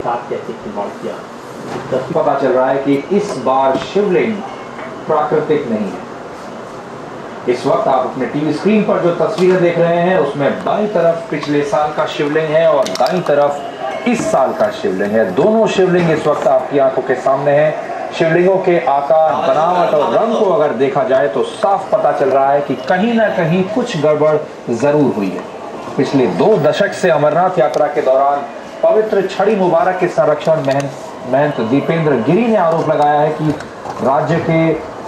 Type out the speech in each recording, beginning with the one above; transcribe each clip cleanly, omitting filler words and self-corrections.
साथ कैसे खिलवाड़ किया। पता चल रहा है कि इस बार शिवलिंग प्राकृतिक नहीं है। इस वक्त आप अपने टीवी स्क्रीन पर जो तस्वीरें देख रहे हैं उसमें बाईं तरफ पिछले साल का शिवलिंग है और दाईं तरफ इस साल का शिवलिंग है। दोनों शिवलिंग इस वक्त आपकी आंखों के सामने हैं। शिवलिंगों के आकार, बनावट और रंग को अगर देखा जाए तो साफ पता चल रहा है कि कहीं ना कहीं कुछ गड़बड़ जरूर हुई है। पिछले 2 दशक से अमरनाथ यात्रा के दौरान पवित्र छड़ी मुबारक के संरक्षण महंत दीपेंद्र गिरी ने आरोप लगाया है कि राज्य के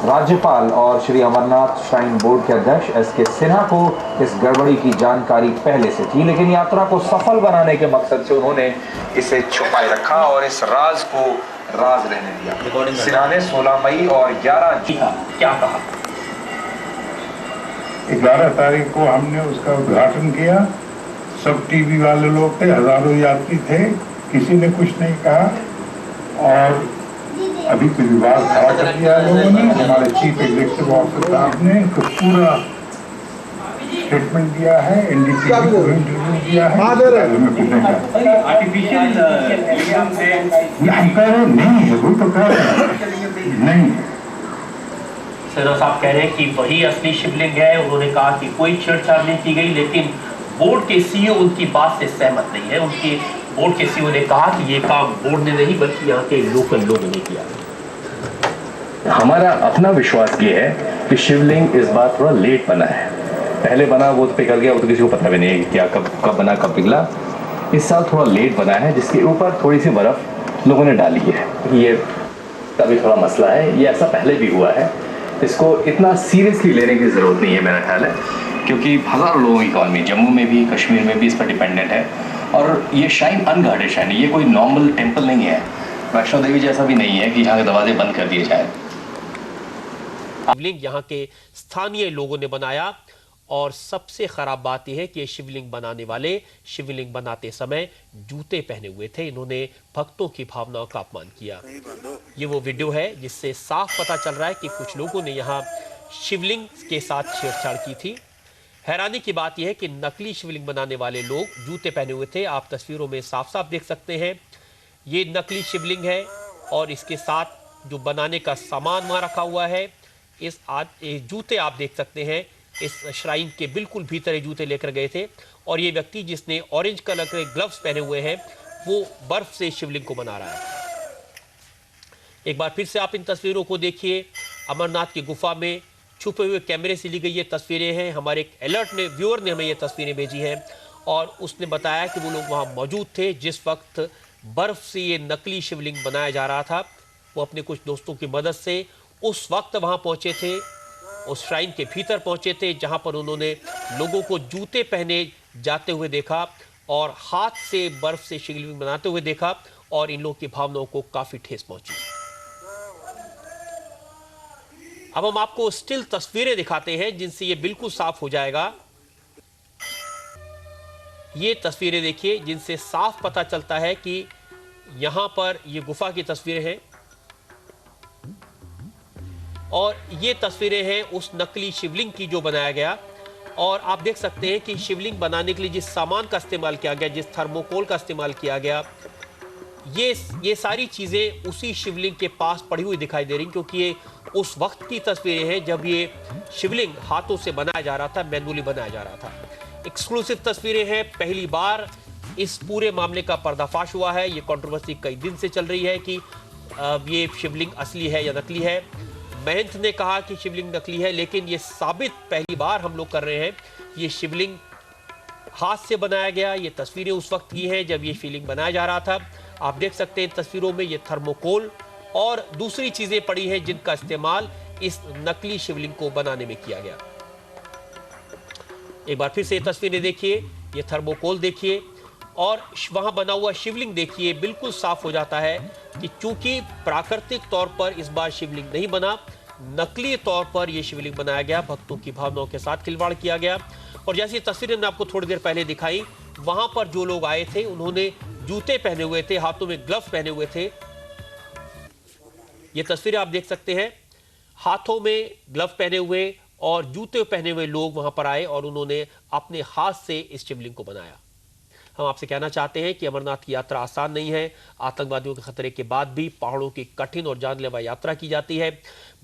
राज्यपाल और श्री अमरनाथ श्राइन बोर्ड के अध्यक्ष एस.के. सिन्हा को इस गड़बड़ी की जानकारी पहले से थी, लेकिन यात्रा को सफल बनाने के मकसद से उन्होंने इसे छुपाए रखा और इस राज को राज रहने दिया। सिन्हा ने 16 मई और 11 जून क्या कहा? 11 तारीख को हमने उसका उद्घाटन किया। सब टीवी वाले लोग थे, हजारों यात्री थे, किसी ने कुछ नहीं कहा और अभी तो विवाद खड़ा कर दिया लोगों ने। हमारे चीफ एग्जीक्यूटिव ऑफिसर साहब ने तो पूरा स्टेटमेंट दिया है, एनडीटीवी को इंटरव्यू दिया है। हम कह रहे नहीं है, वो तो कह रहे नहीं है। सिन्हा साहब कह रहे हैं कि वही असली शिवलिंग है। उन्होंने कहा कि कोई छेड़छाड़ नहीं की गई, लेकिन बोर्ड के सीईओ उनकी बात से सहमत नहीं है। उनके बोर्ड के सीईओ ने कहा कि ये काम बोर्ड ने नहीं बल्कि यहाँ के लोकल लोगों ने किया। हमारा अपना विश्वास ये है कि शिवलिंग इस बार थोड़ा लेट बना है। पहले बना वो तो पिघल गया, वो तो किसी को पता भी नहीं क्या कब बना कब पिघला। इस साल थोड़ा लेट बना है, जिसके ऊपर थोड़ी सी बर्फ लोगों ने डाली है। ये तभी थोड़ा मसला है, ये ऐसा पहले भी हुआ है। इसको इतना सीरियसली लेने की ज़रूरत नहीं है मेरा ख्याल है, क्योंकि हज़ारों लोगों की इकॉनमी जम्मू में भी कश्मीर में भी इस पर डिपेंडेंट है। और ये श्राइन अनगार्डेड श्राइन है, ये कोई नॉर्मल टेम्पल नहीं है, वैष्णो देवी जैसा भी नहीं है कि यहाँ के दरवाजे बंद कर दिए जाए। शिवलिंग यहाँ के स्थानीय लोगों ने बनाया और सबसे खराब बात यह है कि शिवलिंग बनाने वाले शिवलिंग बनाते समय जूते पहने हुए थे। इन्होंने भक्तों की भावनाओं का अपमान किया। ये वो वीडियो है जिससे साफ पता चल रहा है कि कुछ लोगों ने यहाँ शिवलिंग के साथ छेड़छाड़ की थी। हैरानी की बात यह है कि नकली शिवलिंग बनाने वाले लोग जूते पहने हुए थे। आप तस्वीरों में साफ साफ देख सकते हैं ये नकली शिवलिंग है और इसके साथ जो बनाने का सामान वहाँ रखा हुआ है। इस जूते आप देख सकते हैं, इस श्राइन के बिल्कुल भीतर ये जूते लेकर गए थे और ये व्यक्ति जिसने ऑरेंज कलर के ग्लव्स पहने हुए हैं वो बर्फ से शिवलिंग को बना रहा है। एक बार फिर से आप इन तस्वीरों को देखिए। अमरनाथ की गुफा में छुपे हुए कैमरे से ली गई ये तस्वीरें हैं। हमारे एक अलर्ट ने व्यूअर ने हमें ये तस्वीरें भेजी हैं और उसने बताया कि वो लोग वहाँ मौजूद थे जिस वक्त बर्फ से ये नकली शिवलिंग बनाया जा रहा था। वो अपने कुछ दोस्तों की मदद से उस वक्त वहाँ पहुँचे थे, उस श्राइन के भीतर पहुँचे थे जहाँ पर उन्होंने लोगों को जूते पहने जाते हुए देखा और हाथ से बर्फ से शिवलिंग बनाते हुए देखा और इन लोगों की भावनाओं को काफ़ी ठेस पहुँची। अब हम आपको स्टिल तस्वीरें दिखाते हैं जिनसे ये बिल्कुल साफ हो जाएगा। ये तस्वीरें देखिए जिनसे साफ पता चलता है कि यहां पर ये गुफा की तस्वीरें हैं और ये तस्वीरें हैं उस नकली शिवलिंग की जो बनाया गया। और आप देख सकते हैं कि शिवलिंग बनाने के लिए जिस सामान का इस्तेमाल किया गया, जिस थर्मोकोल का इस्तेमाल किया गया, ये सारी चीज़ें उसी शिवलिंग के पास पड़ी हुई दिखाई दे रही, क्योंकि ये उस वक्त की तस्वीरें हैं जब ये शिवलिंग हाथों से बनाया जा रहा था, मैनुअली बनाया जा रहा था। एक्सक्लूसिव तस्वीरें हैं। पहली बार इस पूरे मामले का पर्दाफाश हुआ है। ये कंट्रोवर्सी कई दिन से चल रही है कि ये शिवलिंग असली है या नकली है। महंत ने कहा कि शिवलिंग नकली है, लेकिन ये साबित पहली बार हम लोग कर रहे हैं। ये शिवलिंग हाथ से बनाया गया। ये तस्वीरें उस वक्त की हैं जब ये शिवलिंग बनाया जा रहा था। आप देख सकते हैं तस्वीरों में ये थर्मोकोल और दूसरी चीजें पड़ी हैं जिनका इस्तेमाल इस नकली शिवलिंग को बनाने में किया गया। एक बार फिर से ये तस्वीरें देखिए, ये थर्मोकोल देखिए और वहां बना हुआ शिवलिंग देखिए। बिल्कुल साफ हो जाता है कि चूंकि प्राकृतिक तौर पर इस बार शिवलिंग नहीं बना, नकली तौर पर यह शिवलिंग बनाया गया। भक्तों की भावनाओं के साथ खिलवाड़ किया गया। और जैसी तस्वीरें मैंने आपको थोड़ी देर पहले दिखाई, वहां पर जो लोग आए थे उन्होंने जूते पहने हुए थे, हाथों में ग्लव्स पहने हुए थे। ये तस्वीरें आप देख सकते हैं, हाथों में ग्लव्स पहने हुए और जूते पहने हुए लोग वहां पर आए और उन्होंने अपने हाथ से इस शिवलिंग को बनाया। हम आपसे कहना चाहते हैं कि अमरनाथ की यात्रा आसान नहीं है। आतंकवादियों के खतरे के बाद भी पहाड़ों की कठिन और जानलेवा यात्रा की जाती है।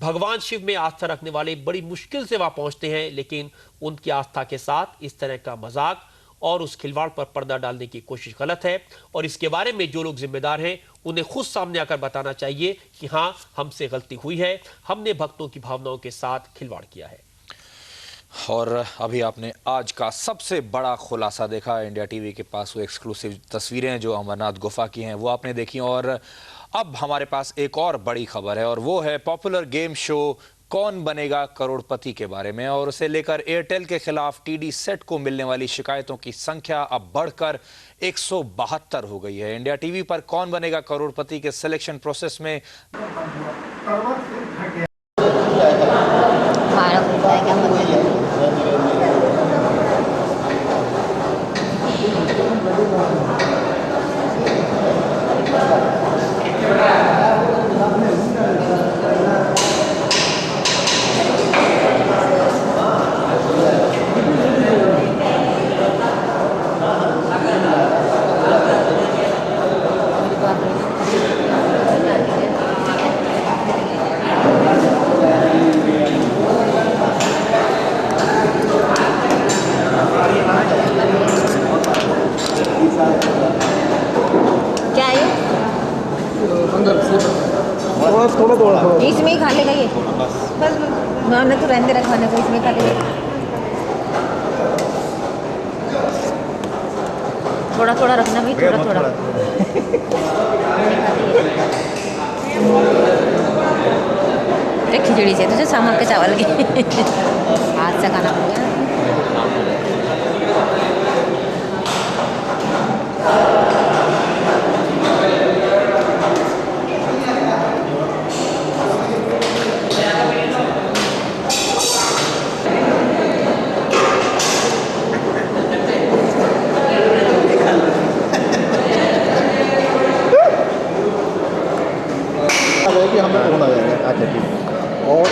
भगवान शिव में आस्था रखने वाले बड़ी मुश्किल से वहां पहुंचते हैं, लेकिन उनकी आस्था के साथ इस तरह का मजाक और उस खिलवाड़ पर पर्दा डालने की कोशिश गलत है। और इसके बारे में जो लोग जिम्मेदार हैं उन्हें खुद सामने आकर बताना चाहिए कि हाँ, हमसे गलती हुई है, हमने भक्तों की भावनाओं के साथ खिलवाड़ किया है। और अभी आपने आज का सबसे बड़ा खुलासा देखा। इंडिया टीवी के पास वो एक्सक्लूसिव तस्वीरें जो अमरनाथ गुफा की हैं वो आपने देखी। और अब हमारे पास एक और बड़ी खबर है, और वो है पॉपुलर गेम शो कौन बनेगा करोड़पति के बारे में। और उसे लेकर एयरटेल के खिलाफ टीडी सेट को मिलने वाली शिकायतों की संख्या अब बढ़कर 172 हो गई है। इंडिया टीवी पर कौन बनेगा करोड़पति के सिलेक्शन प्रोसेस में क्या है थोड़ा इसमें ही खा लेगा ये बस ना तो रहने दे खाने को, इसमें खा लेगा थोड़ा थोड़ा रखना भाई, थोड़ा थोड़ा खिचड़ी से तुझे सामान के चावल के हाथ से खाना पड़ेगा। कि हमें फोन आ जाएगा। अच्छा ठीक है। और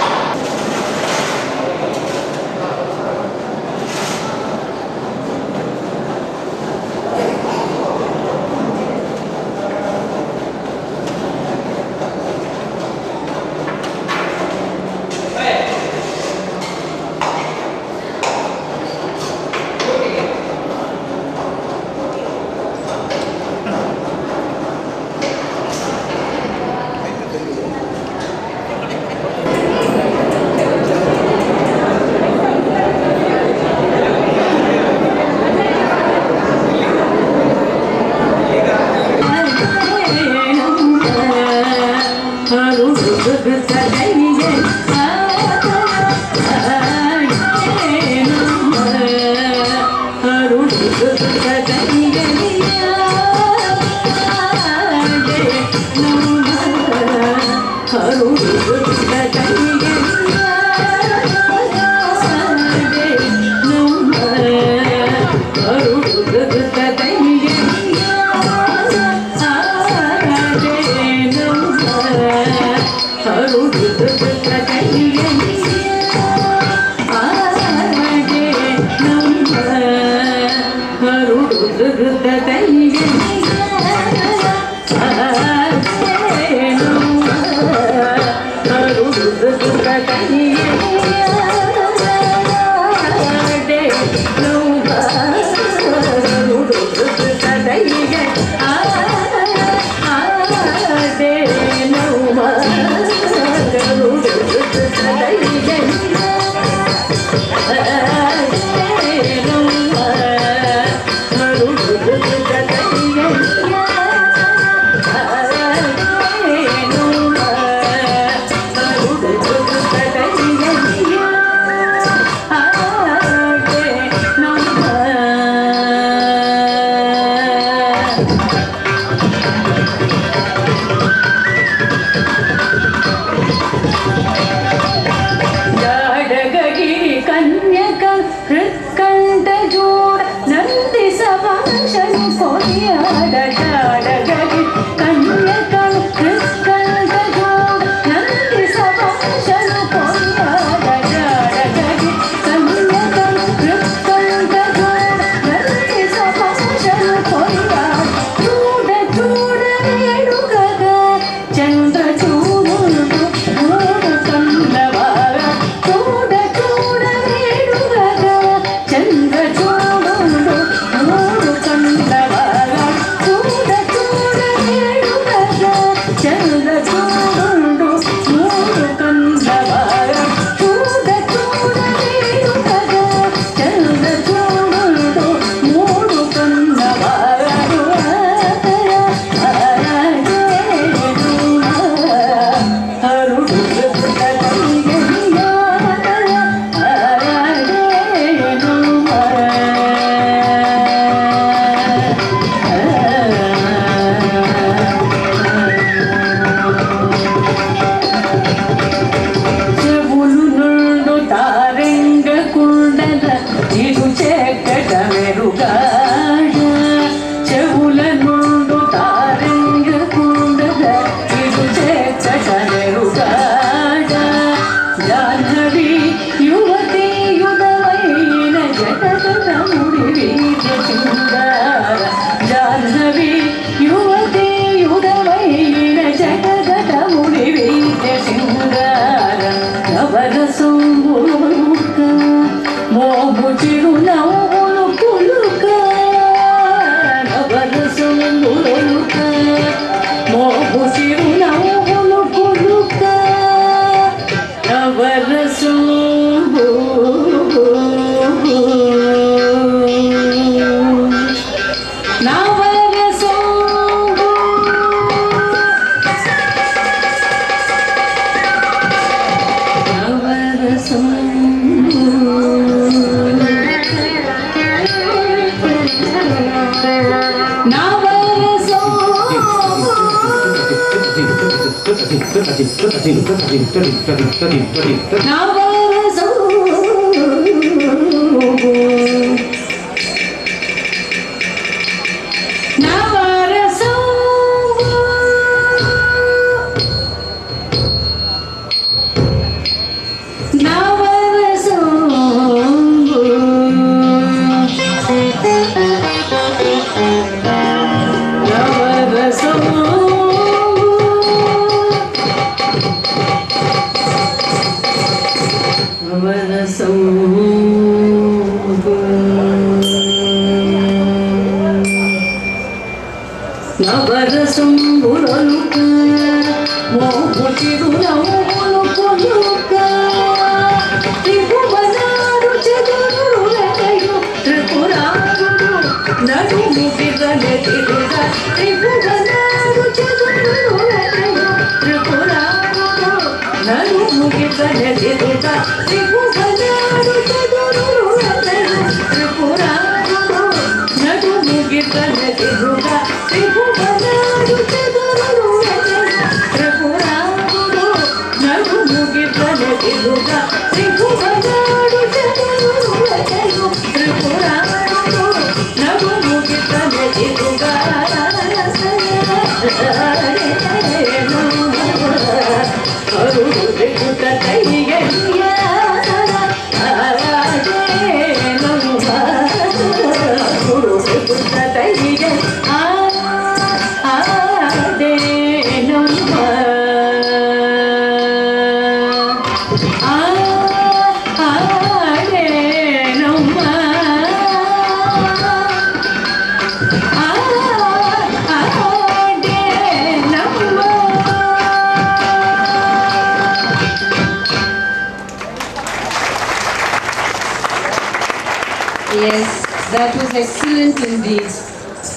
Yes, that was excellent indeed.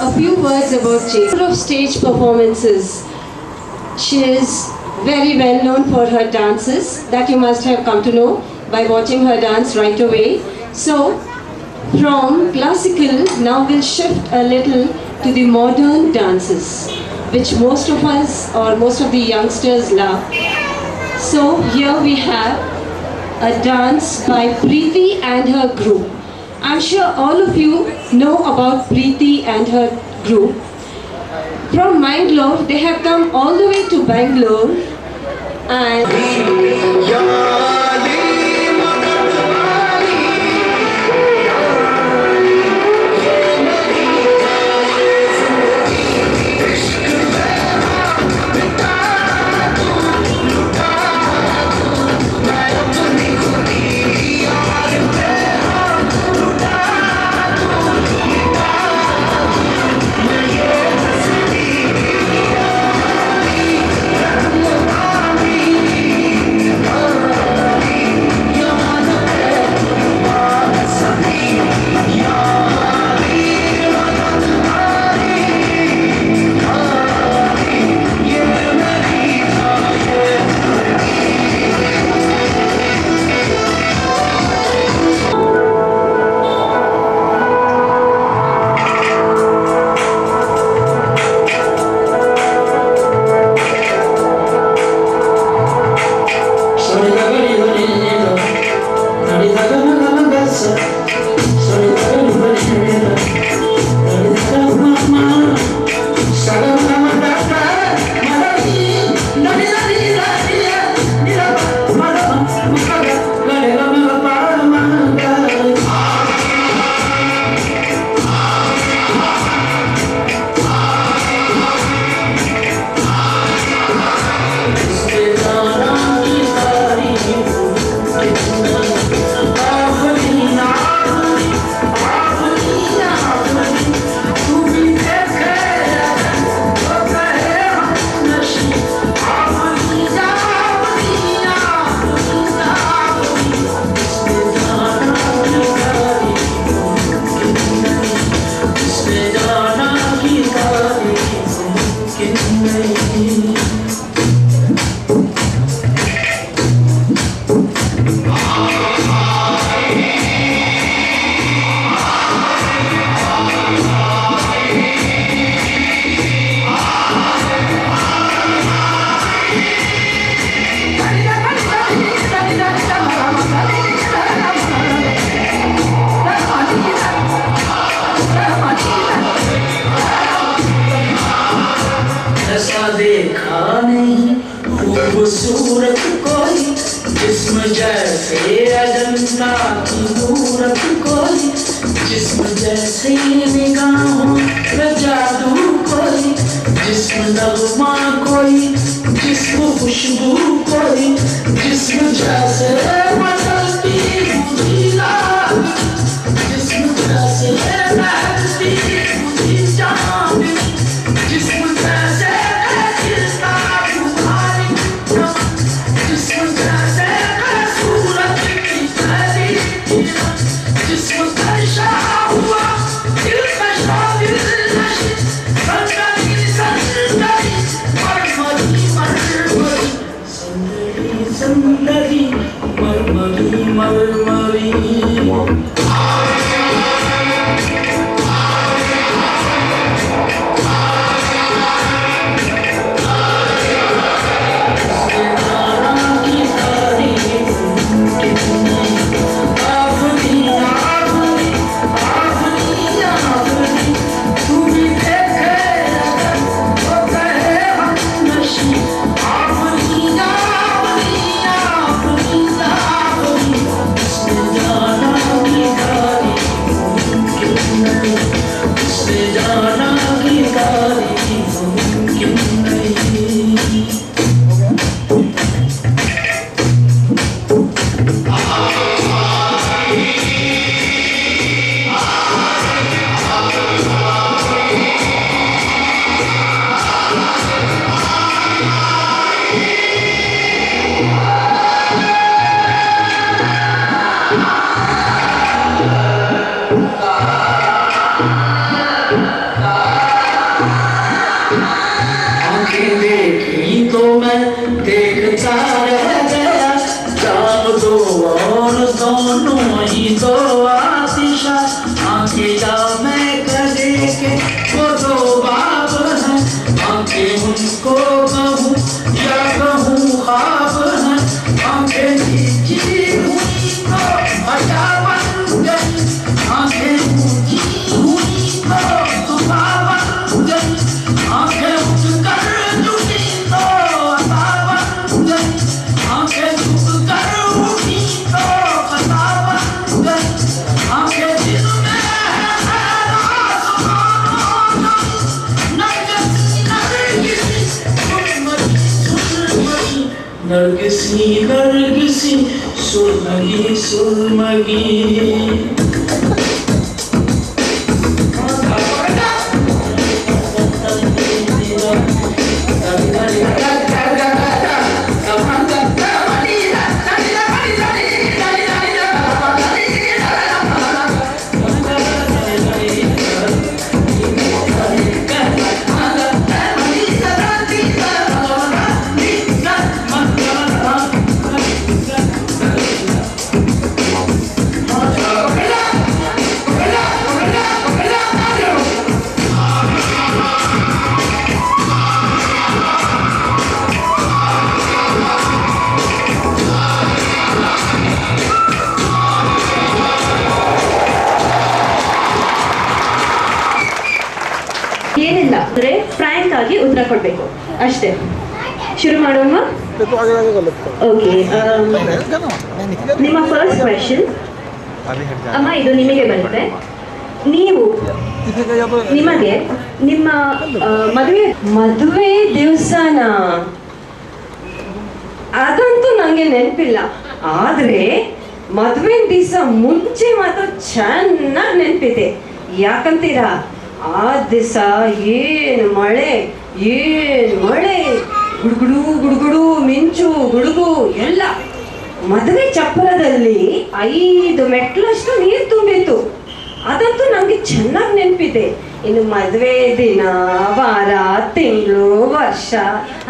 A few words about Jane. Of stage performances. She is very well known for her dances that you must have come to know by watching her dance right away. So, from classical, now we'll shift a little to the modern dances, which most of us or most of the youngsters love. So, here we have a dance by Preeti and her group. I'm sure all of you know about Preeti and her group. From Mangalore, they have come all the way to Bangalore and जैसा देखा नहीं खूबसूरत कोई, जिस्म जैसे अजंता की मूरत कोई, जिस्म जैसे निगाहों में जादू कोई, जिस्म नगमा कोई, जिस्म खुशबू कोई, जिस्म जैसे बदलती बुझीला, जिस्म जैसे बदलती बुझीला, जिस्म जैसे खिलता फुहारी, जिस्म जैसे सूरज की पहली किरण, जिस्म कशा हुआ दिल कशा दिल नशी, संदरी संदरी मरमरी मरमरी, संदरी संदरी मरमरी मरमरी। नरगिसी नरगिसी सुरमगी सुरमगी। ಏನಿಲ್ಲ ಅಂದ್ರೆ ಫ್ರ್ಯಾಂಕ್ ಆಗಿ ಉತ್ತರ ಕೊಡ್ಬೇಕು ಅಷ್ಟೇ. ಶುರು ಮಾಡೋಣ. ಓಕೆ, ನಿಮ್ಮ ಫಸ್ಟ್ ಕ್ವೆಶ್ಚನ್ ಅಮ್ಮ, ಇದು ನಿಮಗೆ ಬರುತ್ತೆ. ನೀವು ನಿಮಗೆ ನಿಮ್ಮ ಮದುವೆ ದಿವಸನ ಅದಂತೂ ನನಗೆ ನೆನಪಿಲ್ಲ, ಆದ್ರೆ ಮದುವೆ ದಿವಸ ಮುಂಚೆ ಮಾತ್ರ ಚೆನ್ನಾಗಿ ನೆನಪಿದೆ. ಯಾಕಂತೀರಾ? ಆ ದಿವಸ ಏನು ಮಳೆ ಗುಡುಗುಡು ಗುಡುಗುಡು ಮಿಂಚು ಗುಡುಗು ಎಲ್ಲ. ಮದುವೆ ಚಪ್ಪರದಲ್ಲಿ 5 ಮೆಟ್ಲಷ್ಟು ನೀರು ತುಂಬಿತ್ತು, ಅದಂತೂ ನನಗೆ ಚೆನ್ನಾಗಿ ನೆನಪಿದೆ. ಇನ್ನು ಮದುವೆ ದಿನ, ವಾರ, ತಿಂಗಳು, ವರ್ಷ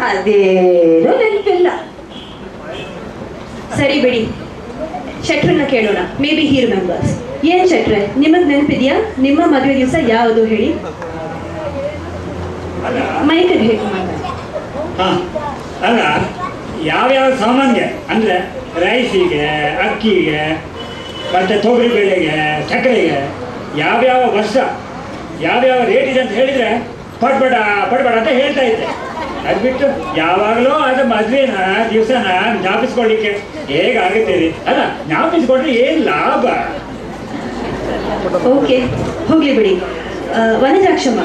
ಅದೇನು ನೆನಪಿಲ್ಲ. ಸರಿ ಬಿಡಿ, ಶೆಟ್ರನ್ನ ಕೇಳೋಣ. May be he remembers. ಏನ್ ಶೆಟ್ರೆ, ನಿಮಗ್ ನೆನಪಿದ್ಯಾ ನಿಮ್ಮ ಮದುವೆ ದಿವಸ ಯಾವುದು ಹೇಳಿ? ಮೈಕಲ್ಲಿ ಹೇಳಿ. ಅಲ್ಲ, ಯಾವ್ಯಾವ ಸಾಮಾನ್ಗೆ ಅಂದ್ರೆ ರೈಸಿಗೆ, ಅಕ್ಕಿಗೆ, ಮತ್ತೆ ತೊಗರಿ ಬೇಳೆಗೆ, ಸಕ್ಕರೆಗೆ ಯಾವ್ಯಾವ ವರ್ಷ ಯಾವ್ಯಾವ ರೇಟ್ ಇದೆ ಅಂತ ಹೇಳಿದ್ರೆ ಪಡ್ಬೇಡ ಅಂತ ಹೇಳ್ತಾ ಇದ್ದೆ. ಅದು ಬಿಟ್ಟು ಯಾವಾಗಲೂ ಅದು ಮದುವೆನ ದಿವಸನ ಜ್ಞಾಪಿಸ್ಕೊಳ್ಳಿಕ್ಕೆ ಹೇಗಾಗುತ್ತೆ ರೀ ಅಲ್ಲ ಜ್ಞಾಪಿಸ್ಕೊಂಡ್ರೆ ಏನು ಲಾಭ. ಓಕೆ ಹೋಗ್ಲಿ ಬಿಡಿ. ವನಜಾಕ್ಷಮ್ಮ,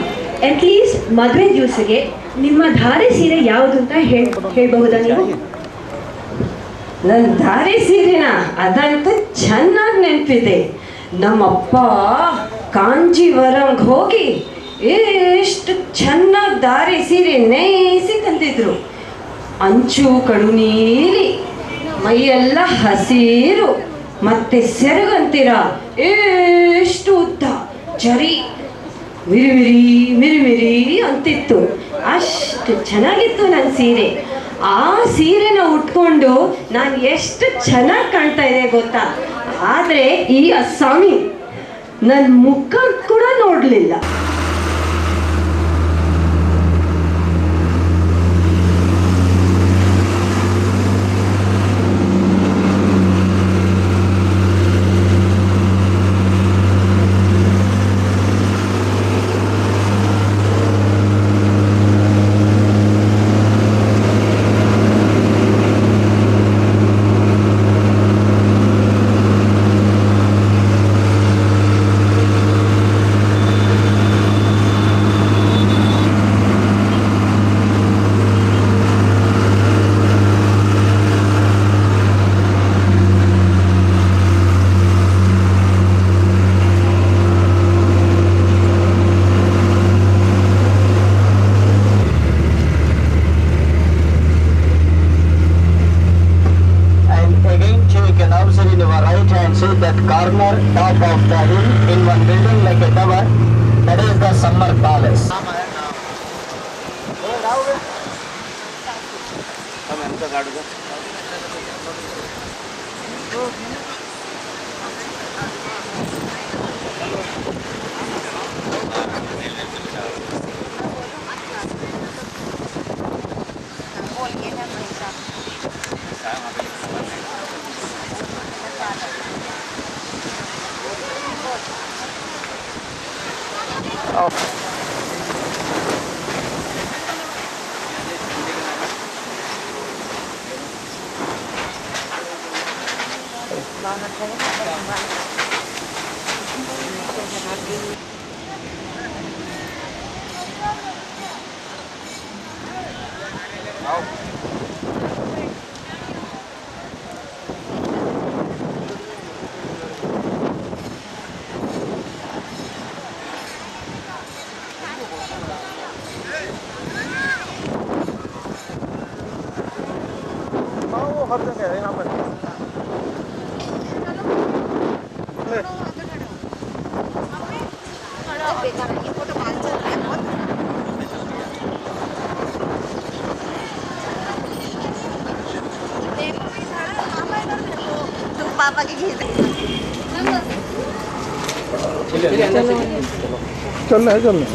ಅಟ್ಲೀಸ್ಟ್ ಮದುವೆ ದಿವಸಕ್ಕೆ ನಿಮ್ಮ ಧಾರೆ ಸೀರೆ ಯಾವುದು ಅಂತ ಹೇಳ್ಬಹುದಾ ನೀವು? ನನ್ನ ಧಾರೆ ಸೀರೆನ ಅದಂತೂ ಚೆನ್ನಾಗಿ ನೆನಪಿದೆ. ನಮ್ಮಪ್ಪ ಕಾಂಜೀವರಂಗೆ ಹೋಗಿ ಎಷ್ಟು ಚೆನ್ನಾಗಿ ಧಾರೆ ಸೀರೆ ನೇಯ್ಸಿ ತಂದಿದ್ರು. ಅಂಚು ಕಡು ನೀಲಿ, ಮೈಯೆಲ್ಲ ಹಸಿರು, ಮತ್ತೆ ಸೆರಗಂತೀರ ಎಷ್ಟು ಉದ್ದ, ಜರಿ ಮಿರಿಮಿರಿ ಮಿರಿಮಿರಿ ಅಂತಿತ್ತು. ಅಷ್ಟು ಚೆನ್ನಾಗಿತ್ತು ನನ್ನ ಸೀರೆ. ಆ ಸೀರೆನ ಉಟ್ಕೊಂಡು ನಾನು ಎಷ್ಟು ಚೆನ್ನಾಗಿ ಕಾಣ್ತಾ ಇದೆ ಗೊತ್ತಾ. ಆದರೆ ಈ ಅಸ್ಸಾಮಿ ನನ್ನ ಮುಖ ಕೂಡ ನೋಡಲಿಲ್ಲ. That corner top of the hill in one building like a tower, that is the Summer Palace. हर जगह है यहाँ पर। तुम पापा की खीर चलना है चलना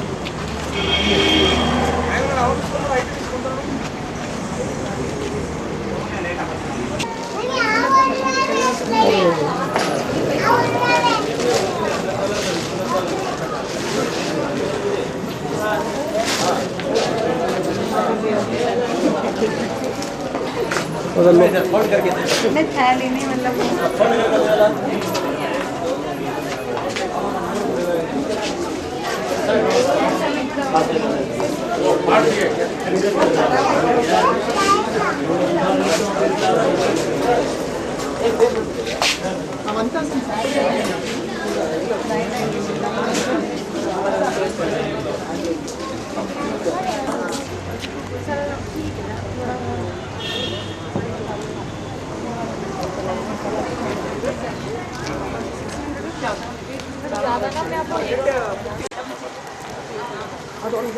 मैं थैली नहीं मतलब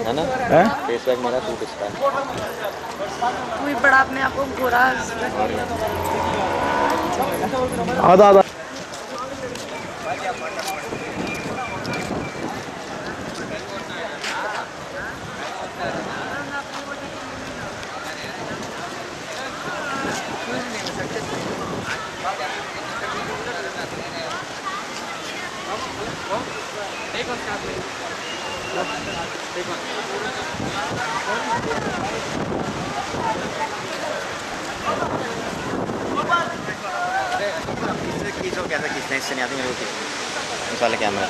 है ना? फेस पैक मेरा सूट इसका है। कोई बड़ा अपने आप को गोरा आधा आधा Take one. कैसे खींचते हैं, इससे नहीं आती मेरे को खींचते इस वाले कैमरा।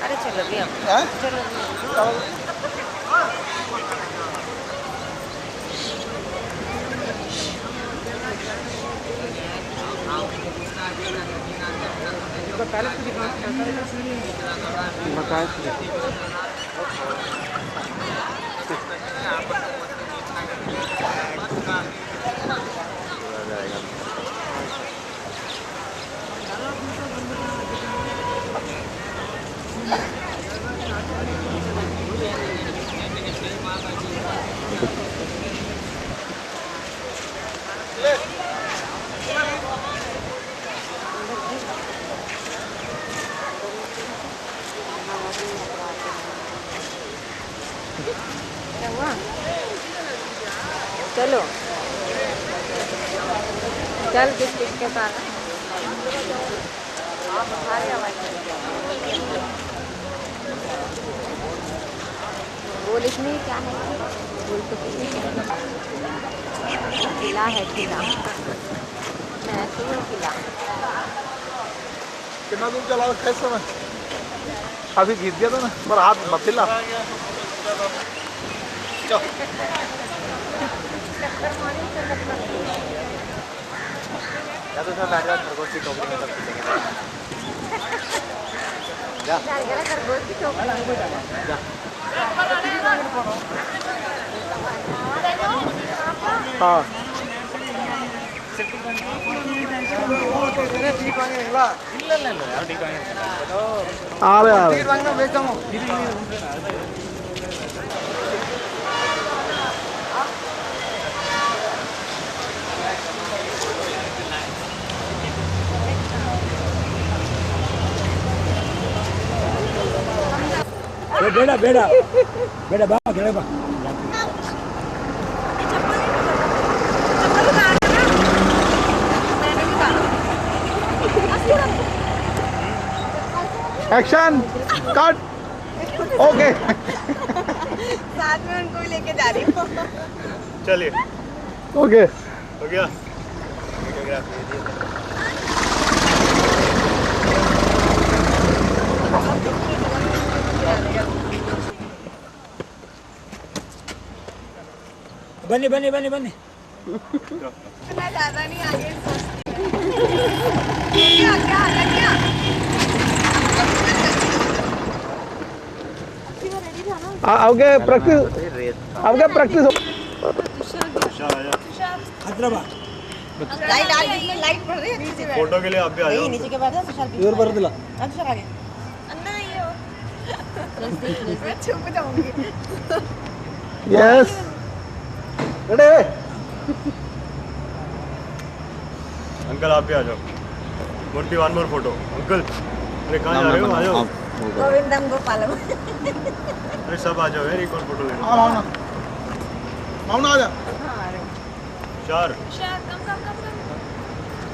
अरे चलो भैया चलो चलो चल किसके साथ बोल इसमें क्या है, बोल तो किला है, किला मैसूर किला। कितना दूर चला कैसे में अभी जीत गया था ना, पर हाथ मत हिला। या तो सब बैठ जाओ, खरगोश की टोकरी में सब खींचेंगे। खरगोश की टोकरी हाँ आ रहे बेड़ा बेड़ा बेड़ा बा बेड़ा बा एक्शन कट ओके। साथ में उनको भी लेके जा रही हूँ। चलिए ओके हो गया। बनी बनी बनी बनी मैं ज्यादा नहीं आगे क्या क्या क्या आगे प्रैक्टिस, आगे प्रैक्टिस लाइट पड़ रही है नीचे। फोटो के लिए आप भी आ जाओ। नीचे के बाद इधर भर दिला अच्छा आगे अंदर नहीं हो मैं छुप जाऊंगी। यस रेडी अंकल आप भी आ जाओ। मूर्ति वन मोर फोटो। अंकल अरे कहाँ जा रहे हो, आ जाओ। गोविंदम गोपालम। अरे सब आ जाओ यार, एक और फोटो लेना। माउना आ जा। चार कम कम कम कम।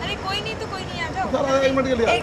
अरे कोई नहीं तो कोई नहीं, आ जाओ। सर एक मिनट के लिए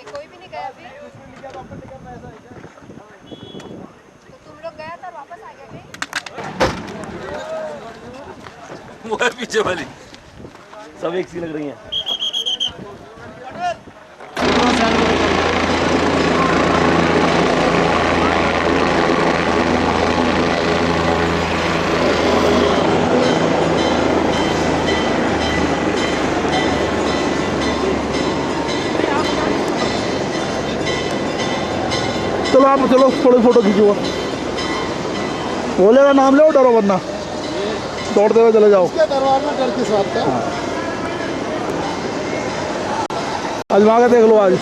कोई भी नहीं गया अभी। तो तुम लोग गया था वापस आ गया वो है पीछे वाली, सब एक सी लग रही हैं। चलो आप चलो थोड़ी फोटो खींचो, बोलेगा नाम लो, डरो वरना दौड़ते हुए चले जाओ। दरबार में डर किस बात का? आजमा के देख लो आज।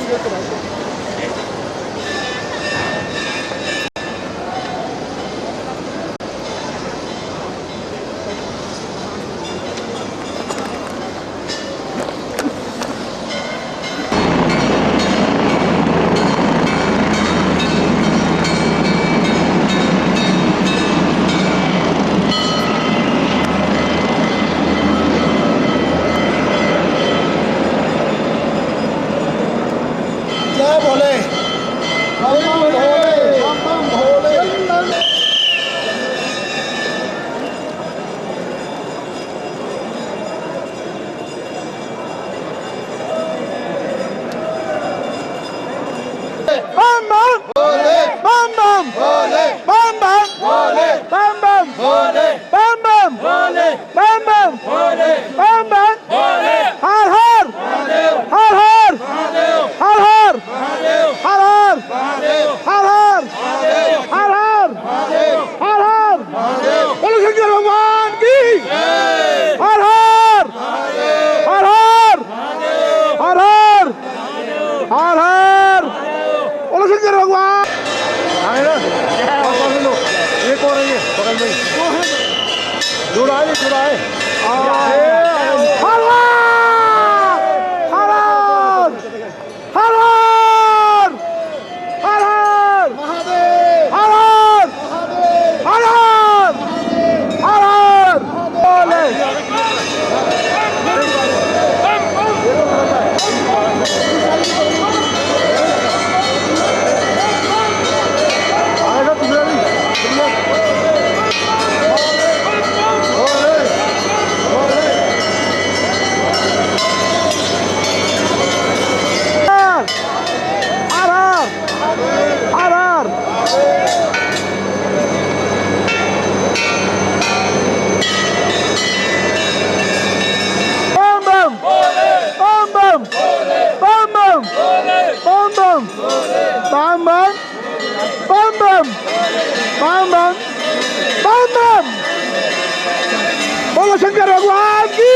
शंकर भगवान की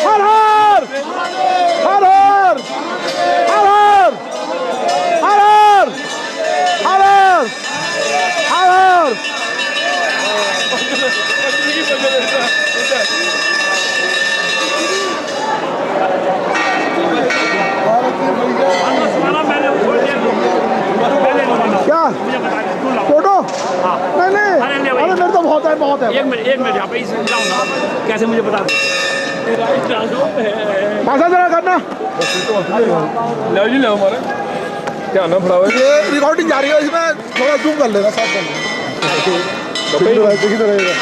हर हर हर हर हर हर हर हर हर हर क्या फोटो? नहीं अरे मेरे तो बहुत है। एक मिनट यहाँ पे जाऊँ ना, कैसे मुझे बता दो। पैसा जरा करना ले जी, ले हमारे क्या ना पड़ा। ये रिकॉर्डिंग जारी है, इसमें थोड़ा जूम कर लेना, साफ कर लेना। देखी तो रहेगा।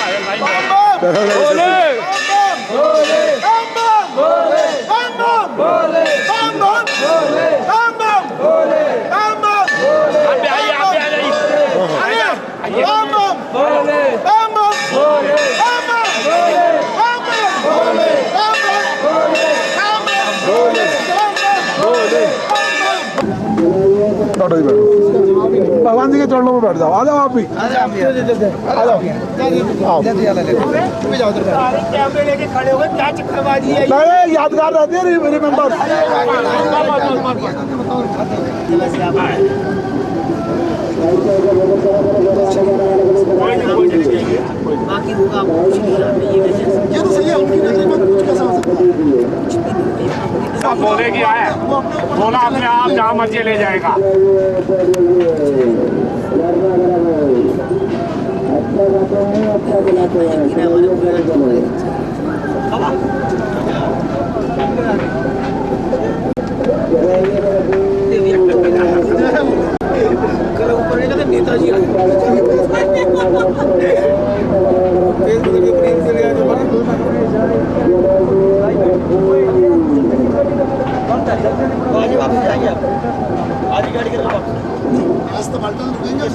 भगवान जी के चरणों में बैठ जाओ। आ जाओ आप भी, आ जाओ। कैमरे लेके खड़े हो गए, क्या चक्करबाजी है? नहीं, यादगार रहती है, रिमेम्बर। बाकी होगा आपको कुछ नहीं यहाँ पे, ये तो सही है, उनकी नजर में कुछ कैसा हो सकता है। सब बोले कि आया बोला अपने आप जहाँ मर्जी ले जाएगा। कल ऊपर नेताजी आज ही गाड़ी कर आज तो बाल्टा रुकेंगे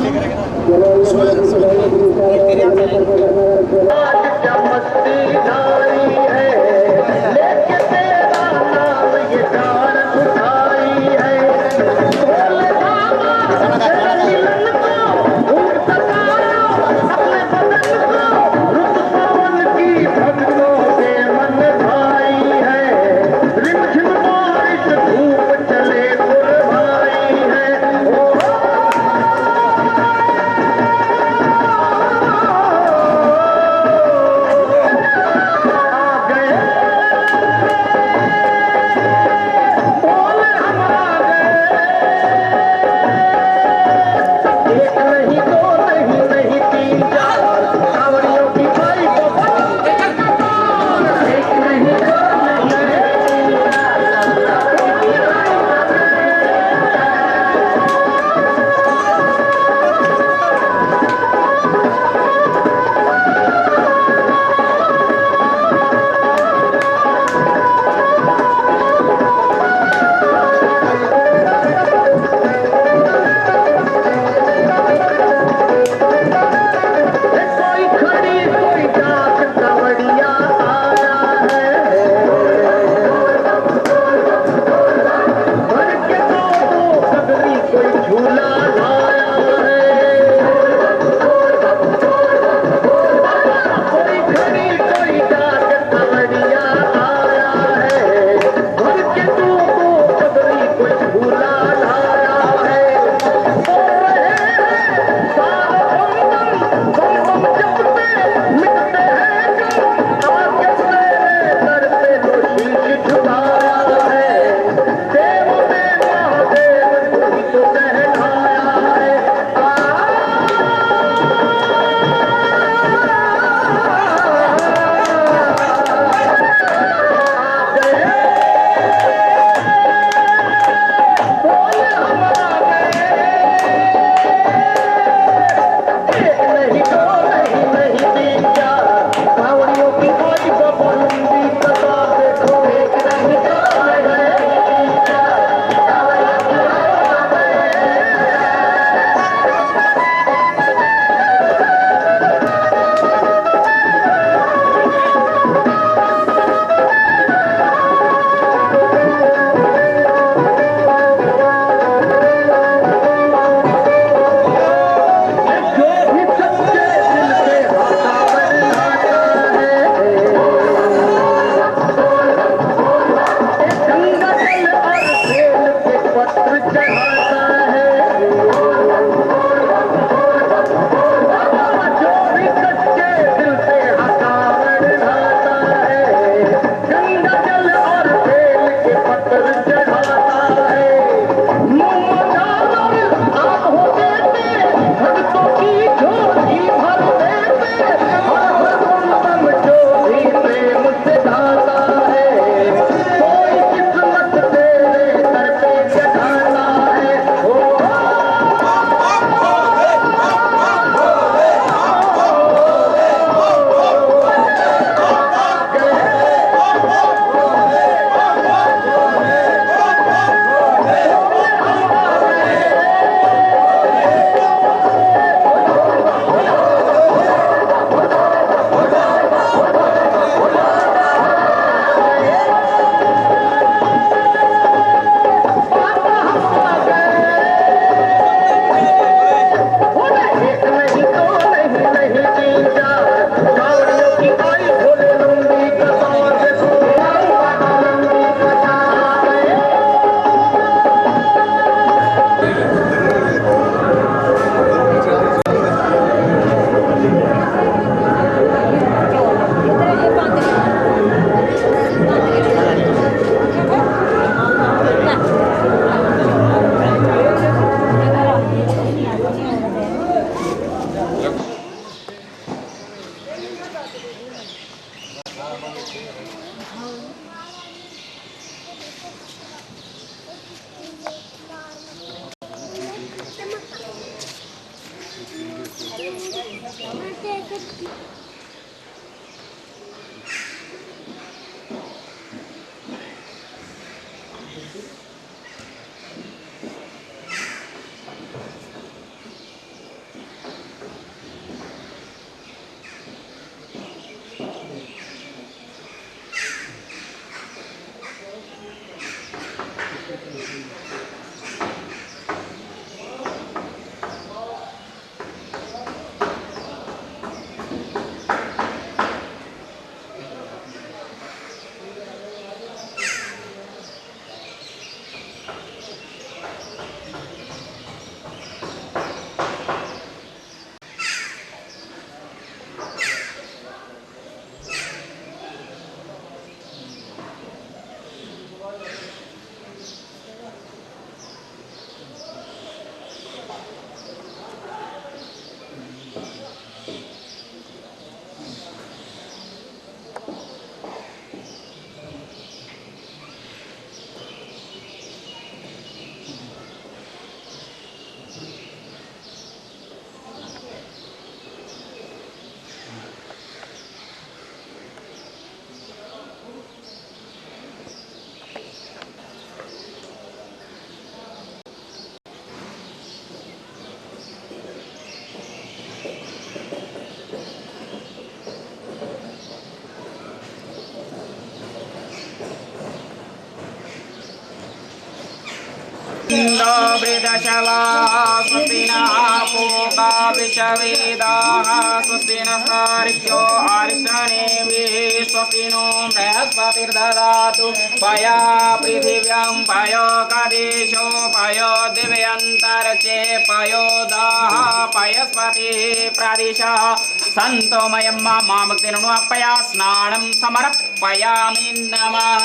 स्वस्तिनापूका विषवेदाः स्वस्ति नस्तार्क्ष्यो अर्षणेभिः स्वस्ति नो बृहस्पतिर्ददातु पया पृथिव्यां पयो कदेशो पयो दिव्यन्तरिक्षे पयो दाः पयस्पतिः प्रदिशः सन्तोमयं मामग्निर्णुपया स्नानं समर्पयामि नमः।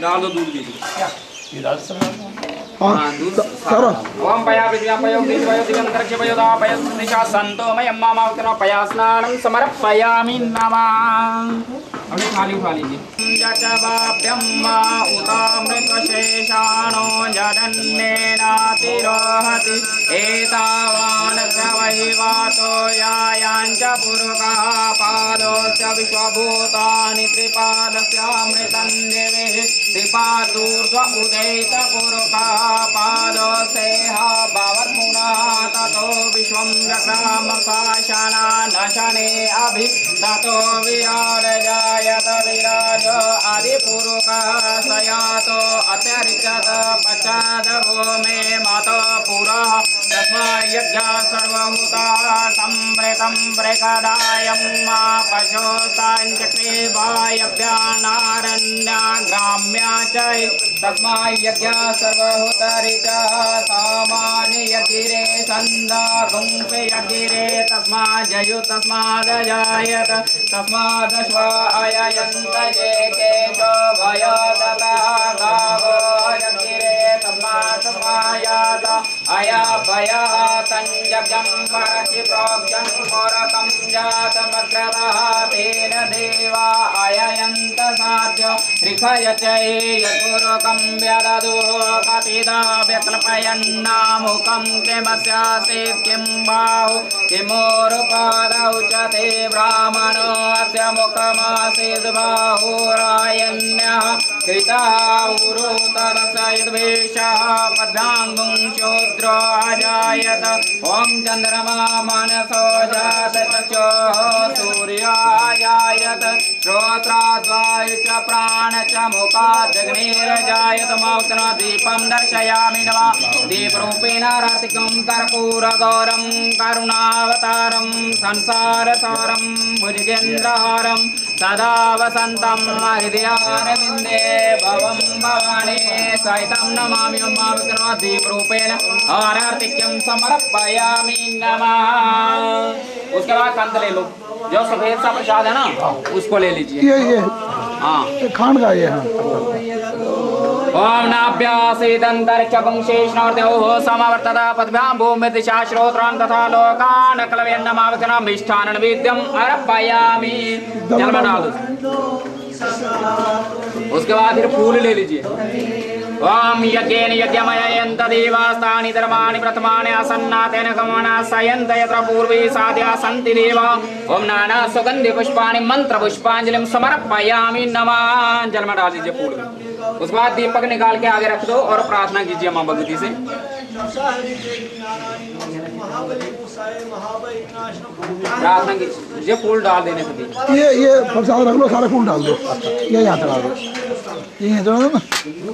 डाल दो दूध दीजिए। ओम पया पृथिव्यां पयो पयो दिव्यन्तरिक्षे पयो दाः पयस्पतिः सन्तोमयं मामग्निर्णुपया स्नानं समर्पयामि नमः। अभी थाली उठा लीजिए। जटवाभ्यं उतामृतशेषाणो जडन्नेनातिरोहति एतावान् प्रवहिवातो यायाञ्च पुरुषः पादोऽस्य विश्वभूतानि त्रिपादस्यामृतं दिवे त्रिपादूर्ध्व उदैत पुरुषः पादोऽस्येह भवत्पुनः ततो विश्वं व्यक्रामशासना नशने अभि ततो विराजयत विराज आदिपुरुषः सयातो अतिरिक्त पश्चादवो मे मतो पुरः तस्मात् यज्ञः सर्वभूतः संवृतं प्रकदायं मा पशो साञ्चक्रे वायव्यानारण्या ग्राम्या च तस्मात् यज्ञः सर्वभूतरितः सामान्य यज्ञिरे सन्दा गुंपे यज्ञिरे तस्मात् जयु तस्मादजायत तस्मादश्व अययन्त ये केशो भयदता गावो यज्ञिरे तस्मात् समायात अया भया तञ्जगं परति प्रोक्षं मोरकं जातमग्रतः तेन देवा अययन्त साध्य ऋखय च यत्पुरुकं व्यददु कपिता व्यक्लपयन्नामुखं किमस्यासीत् किं बाहु किमोरुपादौ च ते ब्राह्मणो अस्य मुखमासीत् बाहुरायण्यः कृतः उरुतरस्य यद्वेषः पद्माङ्गुं शूद्रो अजायत ॐ चन्द्रमा मनसो जात चक्षुः सूर्यायायत श्रोत्राद्वायु च प्राण च मुखादग्निर्जायत मौक्त्वा दीपं दर्शयामि नमः। दीपरूपेण रातिकं कर्पूरगौरं करुणावतारं संसारसारं भुजगेन्द्रहारं सदा वसन्तं हृदयारविन्दे भवं भवानी सहितं नमामि मौक्त्वा दीपरूपेण आरतिक्यं समर्पयामि नमः। उसके बाद कंद ले लो, जो सफेद सा प्रसाद है ना उसको ले लीजिए। ये हाँ खान का ये हाँ। ओम नाभ्यासीदन्तरिक्षं शेषनार्द्योः समवर्तता पद्भ्यां भूमिर्दिशा श्रोत्रान् तथा लोकान् क्लवेन्नमावकनं मिष्ठान्नं नैवेद्यम् अर्पयामि। जल में डाल दो। उसके बाद फिर फूल ले लीजिए। ओम यज्ञेन यज्ञमयन्त देवास्तानि धर्माणि प्रथमानि आसन्नातेन गमना सयन्त यत्र पूर्वे साध्या सन्ति देवा। ओम नाना सुगन्धि पुष्पाणि मंत्र पुष्पांजलिं समर्पयामि नमः। जल में डाल दीजिए फूल। उसके बाद दीपक निकाल के आगे रख दो और प्रार्थना कीजिए मां भगवती से। प्रार्थना कीजिए, फूल डाल देने से ये प्रसाद रख लो, सारे फूल डाल दो। ये यहाँ चढ़ा दो, ये यहाँ चढ़ा दो ना।